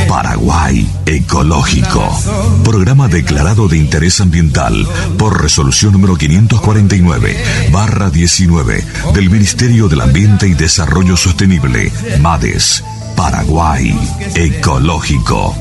Paraguay Ecológico. Programa declarado de interés ambiental por resolución número 549/19 del Ministerio del Ambiente y Desarrollo Sostenible, MADES. Paraguay Ecológico.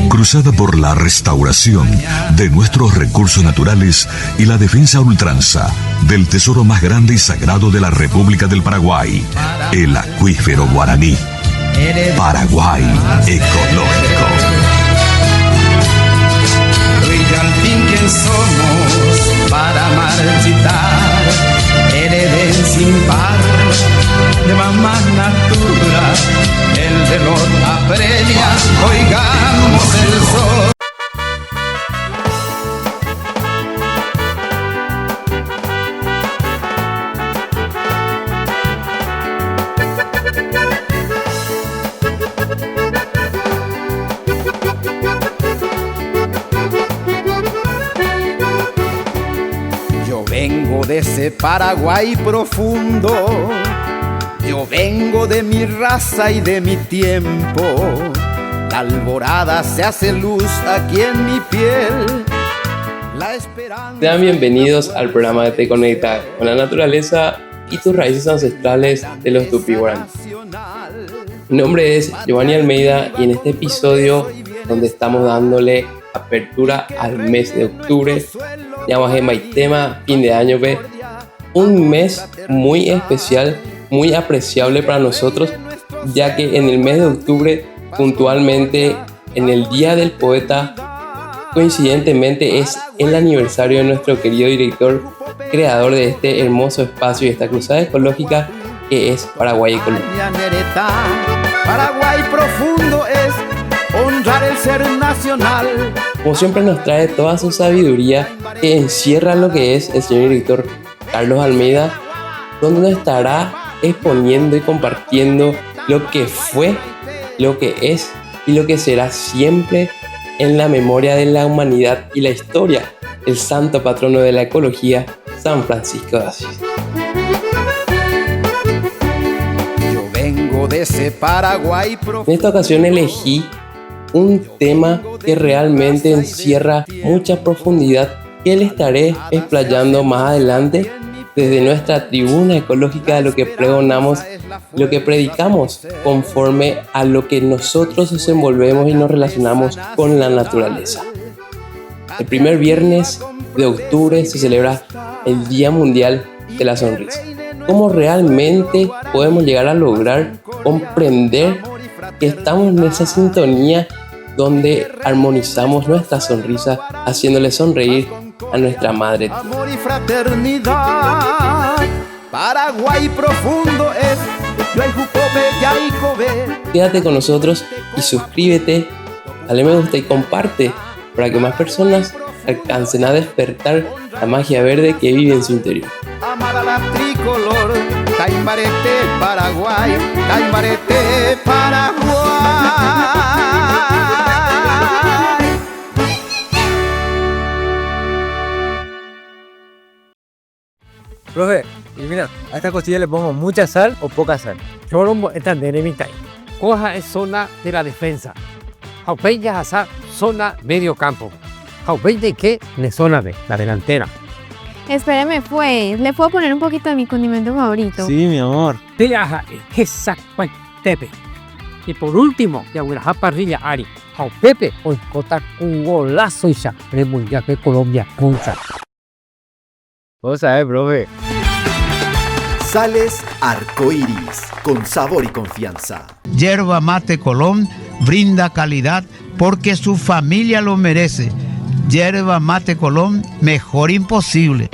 Cruzada por la restauración de nuestros recursos naturales y la defensa a ultranza del tesoro más grande y sagrado de la República del Paraguay, el acuífero guaraní. Paraguay Ecológico. Tú y yo al fin quién somos para marchitar el Edén sin par de mamá natura. El reloj apremia, oigamos el sol. Yo vengo de ese Paraguay profundo. Yo vengo de mi raza y de mi tiempo. La alborada se hace luz aquí en mi piel. La esperanza. Sean bienvenidos al programa de Te Conecta con la naturaleza y tus raíces ancestrales de los Tupi-Guaraní. Mi nombre es Giovanni Almeida y en este episodio, donde estamos dándole apertura al mes de octubre, llamamos Maitema, fin de año, un mes muy especial, muy apreciable para nosotros, ya que en el mes de octubre, puntualmente en el Día del Poeta, coincidentemente es el aniversario de nuestro querido director, creador de este hermoso espacio y esta cruzada ecológica que es Paraguay Ecológico. Paraguay profundo es honrar el ser nacional. Como siempre nos trae toda su sabiduría que encierra lo que es el señor director Carlos Almeida, donde nos estará exponiendo y compartiendo lo que fue, lo que es y lo que será siempre en la memoria de la humanidad y la historia, el santo patrono de la ecología, San Francisco de Asís. Yo vengo de ese Paraguay profundo. En esta ocasión elegí un tema que realmente encierra mucha profundidad que le estaré explayando más adelante desde nuestra tribuna ecológica de lo que pregonamos, lo que predicamos conforme a lo que nosotros desenvolvemos y nos relacionamos con la naturaleza. El primer viernes de octubre se celebra el Día Mundial de la Sonrisa. ¿Cómo realmente podemos llegar a lograr comprender que estamos en esa sintonía donde armonizamos nuestra sonrisa, haciéndole sonreír a nuestra madre? Amor y fraternidad. Paraguay profundo es Quédate con nosotros y suscríbete, dale me gusta y comparte para que más personas alcancen a despertar la magia verde que vive en su interior. Amada la tricolor, Caimarete, Paraguay, Caimarete, Paraguay. Profe, y mira, a esta costilla le pongo mucha sal o poca sal. Chorombo esta deremita. Coja es zona de la defensa. Jaupeya asa zona medio campo. Jaupeya que ne zona de la delantera. Espéreme pues, ¿le puedo poner un poquito de mi condimento favorito? Sí, mi amor. Teaja esa tepe. Y por último, ya una parrilla ari. Jaupepe o cota un golazo y ya. Ya que Colombia contra. Vos sabés, profe. Sales Arcoiris, con sabor y confianza. Yerba Mate Colón brinda calidad porque su familia lo merece. Yerba Mate Colón, mejor imposible.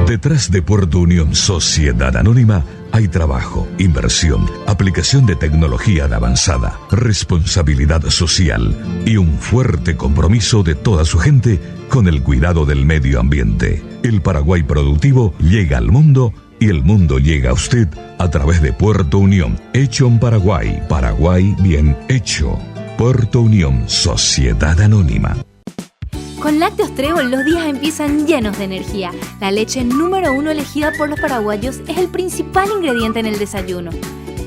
Detrás de Puerto Unión Sociedad Anónima hay trabajo, inversión, aplicación de tecnología de avanzada, responsabilidad social y un fuerte compromiso de toda su gente con el cuidado del medio ambiente. El Paraguay productivo llega al mundo y el mundo llega a usted a través de Puerto Unión, hecho en Paraguay. Paraguay bien hecho. Puerto Unión Sociedad Anónima. Con Lácteos Trébol los días empiezan llenos de energía. La leche número 1 elegida por los paraguayos es el principal ingrediente en el desayuno.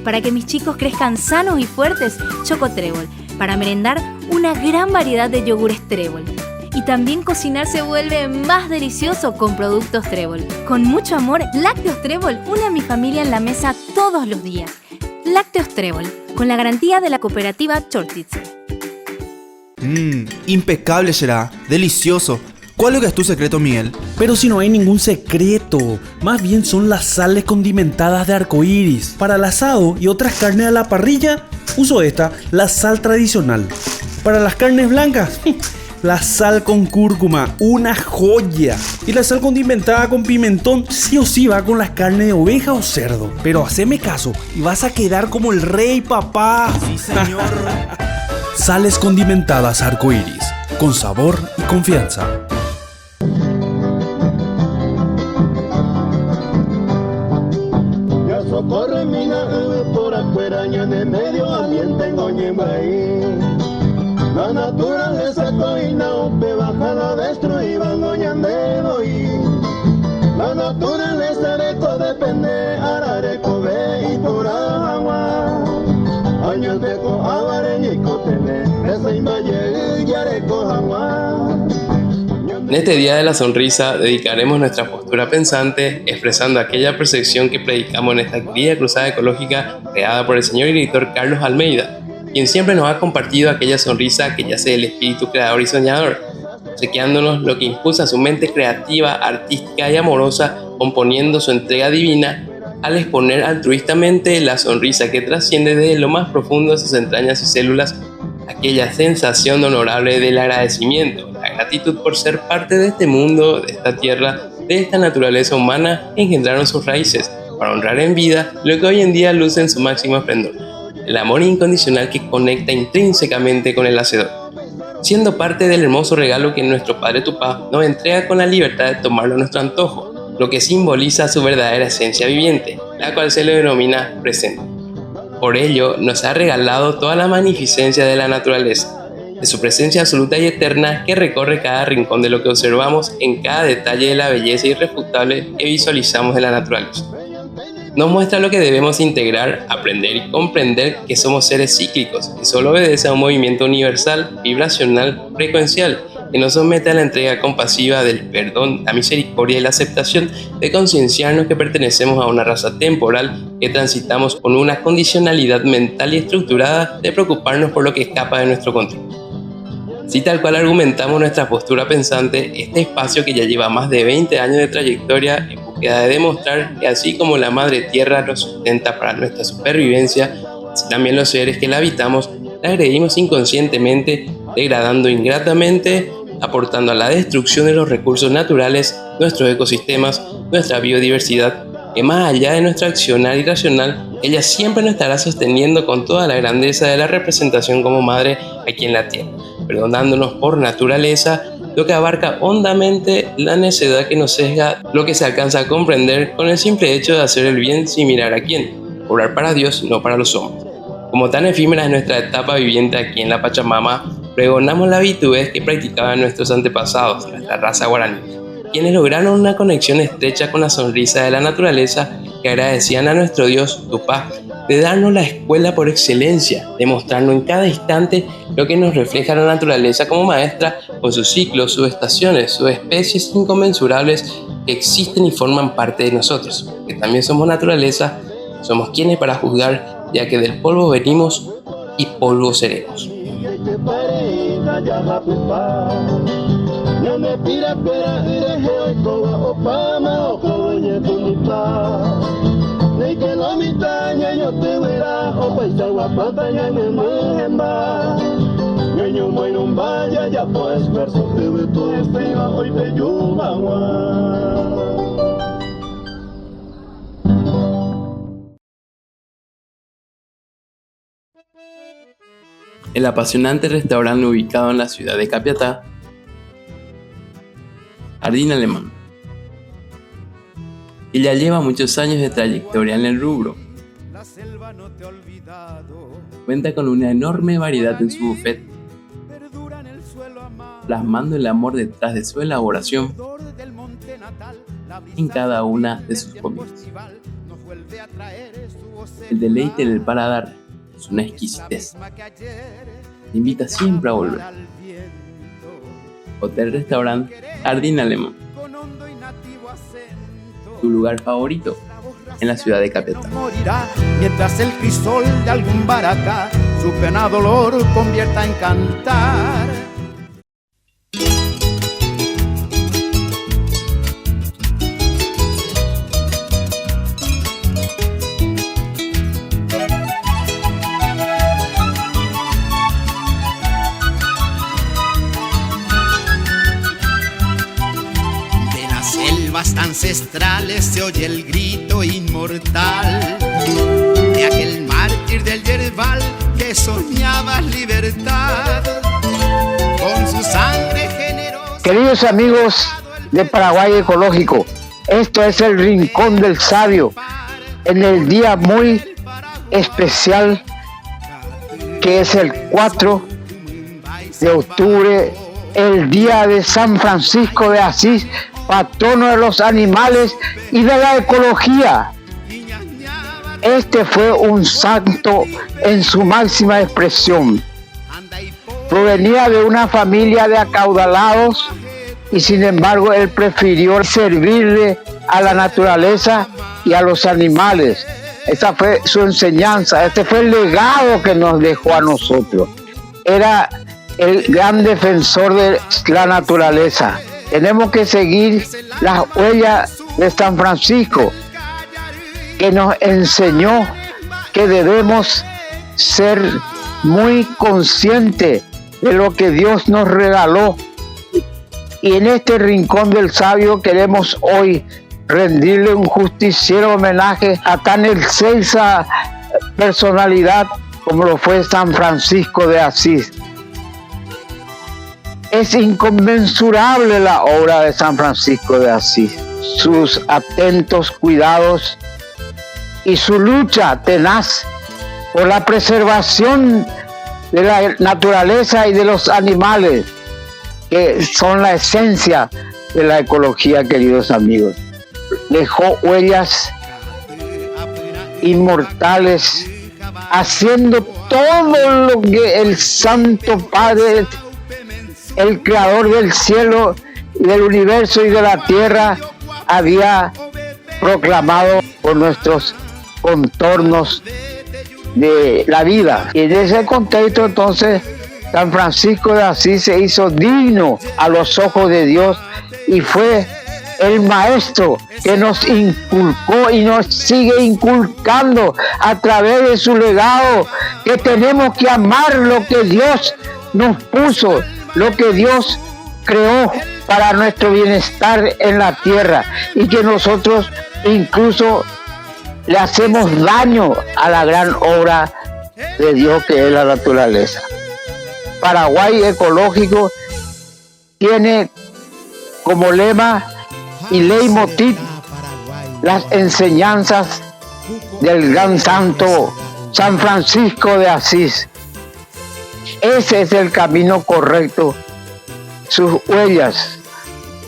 Para que mis chicos crezcan sanos y fuertes, Choco Trébol. Para merendar, una gran variedad de yogures Trébol. Y también cocinar se vuelve más delicioso con productos Trébol. Con mucho amor, Lácteos Trébol une a mi familia en la mesa todos los días. Lácteos Trébol, con la garantía de la cooperativa Chortitzer. Impecable será, delicioso. ¿Cuál es tu secreto, Miguel? Pero si no hay ningún secreto, más bien son las sales condimentadas de arcoíris. Para el asado y otras carnes a la parrilla, uso esta, la sal tradicional. Para las carnes blancas, la sal con cúrcuma, una joya. Y la sal condimentada con pimentón sí o sí va con las carnes de oveja o cerdo. Pero haceme caso y vas a quedar como el rey, papá. Sí, señor. Sales condimentadas arcoíris, con sabor y confianza. Ya socorre mina por afuera de medio ambiente en Oñembaí. La naturaleza coina ope bajada destruida Oñandero y la naturaleza de depende arareco ve y por agua. Años de coabareña y cotene, esa imbaye y areco agua. En este Día de la Sonrisa dedicaremos nuestra postura pensante expresando aquella percepción que predicamos en esta querida cruzada ecológica creada por el señor y director Carlos Almeida, quien siempre nos ha compartido aquella sonrisa que yace del espíritu creador y soñador, obsequiándonos lo que impulsa su mente creativa, artística y amorosa, componiendo su entrega divina al exponer altruistamente la sonrisa que trasciende desde lo más profundo de sus entrañas y células aquella sensación honorable del agradecimiento, la gratitud por ser parte de este mundo, de esta tierra, de esta naturaleza humana que engendraron sus raíces, para honrar en vida lo que hoy en día luce en su máximo esplendor, el amor incondicional que conecta intrínsecamente con el hacedor, siendo parte del hermoso regalo que nuestro Padre Tupá nos entrega con la libertad de tomarlo a nuestro antojo, lo que simboliza su verdadera esencia viviente, la cual se le denomina presente. Por ello, nos ha regalado toda la magnificencia de la naturaleza, de su presencia absoluta y eterna que recorre cada rincón de lo que observamos en cada detalle de la belleza irrefutable que visualizamos de la naturaleza. Nos muestra lo que debemos integrar, aprender y comprender que somos seres cíclicos, que solo obedece a un movimiento universal, vibracional, frecuencial, que nos somete a la entrega compasiva del perdón, la misericordia y la aceptación de concienciarnos que pertenecemos a una raza temporal, que transitamos con una condicionalidad mental y estructurada de preocuparnos por lo que escapa de nuestro control. Si tal cual argumentamos nuestra postura pensante, este espacio que ya lleva más de 20 años de trayectoria en búsqueda de demostrar que así como la Madre Tierra nos sustenta para nuestra supervivencia, así también los seres que la habitamos la agredimos inconscientemente, degradando ingratamente, aportando a la destrucción de los recursos naturales, nuestros ecosistemas, nuestra biodiversidad, que más allá de nuestra accionar irracional, ella siempre nos estará sosteniendo con toda la grandeza de la representación como madre aquí en la tierra, perdonándonos por naturaleza, lo que abarca hondamente la necedad que nos sesga lo que se alcanza a comprender con el simple hecho de hacer el bien sin mirar a quién, obrar para Dios, no para los hombres. Como tan efímera es nuestra etapa viviente aquí en la Pachamama, pregonamos la virtudes que practicaban nuestros antepasados, nuestra raza guaraní, quienes lograron una conexión estrecha con la sonrisa de la naturaleza que agradecían a nuestro Dios Tupá de darnos la escuela por excelencia, de mostrarnos en cada instante lo que nos refleja la naturaleza como maestra con sus ciclos, sus estaciones, sus especies inconmensurables que existen y forman parte de nosotros, que también somos naturaleza, somos quienes para juzgar, ya que del polvo venimos y polvo seremos. El apasionante restaurante ubicado en la ciudad de Capiatá, Jardín Alemán, y ya lleva muchos años de trayectoria en el rubro. Cuenta con una enorme variedad en su buffet. plasmando el amor detrás de su elaboración en cada una de sus comidas. El deleite del paladar es una exquisitez. Te invita siempre a volver. Hotel-Restaurant Jardín Alemán. Tu lugar favorito en la ciudad de Capiatá. Morirá mientras el crisol de algún baracá su pena dolor convierta en cantar. Ancestrales se oye el grito inmortal de aquel mártir del yerbal que soñaba libertad con su sangre generosa. Queridos amigos de Paraguay Ecológico, esto es el Rincón del Sabio en el día muy especial que es el 4 de octubre, el día de San Francisco de Asís, patrono de los animales y de la ecología. Este fue un santo en su máxima expresión. Provenía de una familia de acaudalados y sin embargo él prefirió servirle a la naturaleza y a los animales. Esa fue su enseñanza, este fue el legado que nos dejó a nosotros. Era el gran defensor de la naturaleza. Tenemos que seguir las huellas de San Francisco, que nos enseñó que debemos ser muy conscientes de lo que Dios nos regaló. Y en este Rincón del Sabio queremos hoy rendirle un justiciero homenaje a tan excelsa personalidad como lo fue San Francisco de Asís. Es inconmensurable la obra de San Francisco de Asís, sus atentos cuidados y su lucha tenaz por la preservación de la naturaleza y de los animales, que son la esencia de la ecología, queridos amigos. Dejó huellas inmortales, haciendo todo lo que el Santo Padre, el creador del cielo y del universo y de la tierra, había proclamado por nuestros contornos de la vida. Y en ese contexto entonces San Francisco de Asís se hizo digno a los ojos de Dios y fue el maestro que nos inculcó y nos sigue inculcando a través de su legado, que tenemos que amar lo que Dios nos puso, lo que Dios creó para nuestro bienestar en la tierra, y que nosotros incluso le hacemos daño a la gran obra de Dios que es la naturaleza. Paraguay Ecológico tiene como lema y leitmotiv las enseñanzas del gran santo San Francisco de Asís. Ese es el camino correcto, sus huellas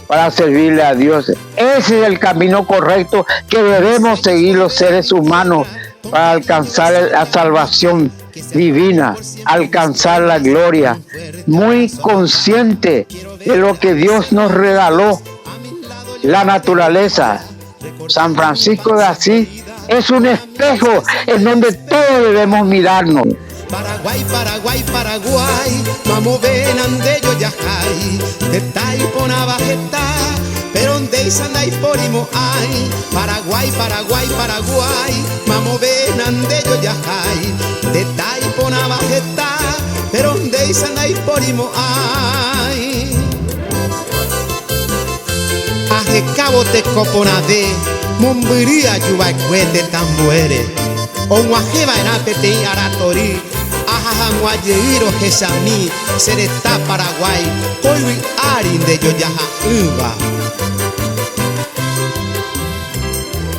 para servirle a Dios. Ese es el camino correcto que debemos seguir los seres humanos para alcanzar la salvación divina, alcanzar la gloria, muy consciente de lo que Dios nos regaló, la naturaleza. San Francisco de Asís es un espejo en donde todos debemos mirarnos. Paraguay, Paraguay, Paraguay, mamo ven ande yo yajay, de taipona bajeta, pero donde isandai porimo ay. Paraguay, Paraguay, Paraguay, mamo ven ande yo yajay, de taipona bajeta, pero donde isandai porimo ay. Aje cabo te coponade, mumbiría yuba cuete tambuere, o guajeba en apete aratori. Ajajanguayeiro Jesami, Sereta Paraguay, Hoy Arin de Yoyaja Uva.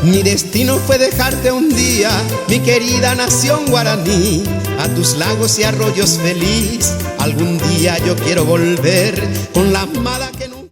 Mi destino fue dejarte un día, mi querida nación guaraní, a tus lagos y arroyos feliz. Algún día yo quiero volver con la amada que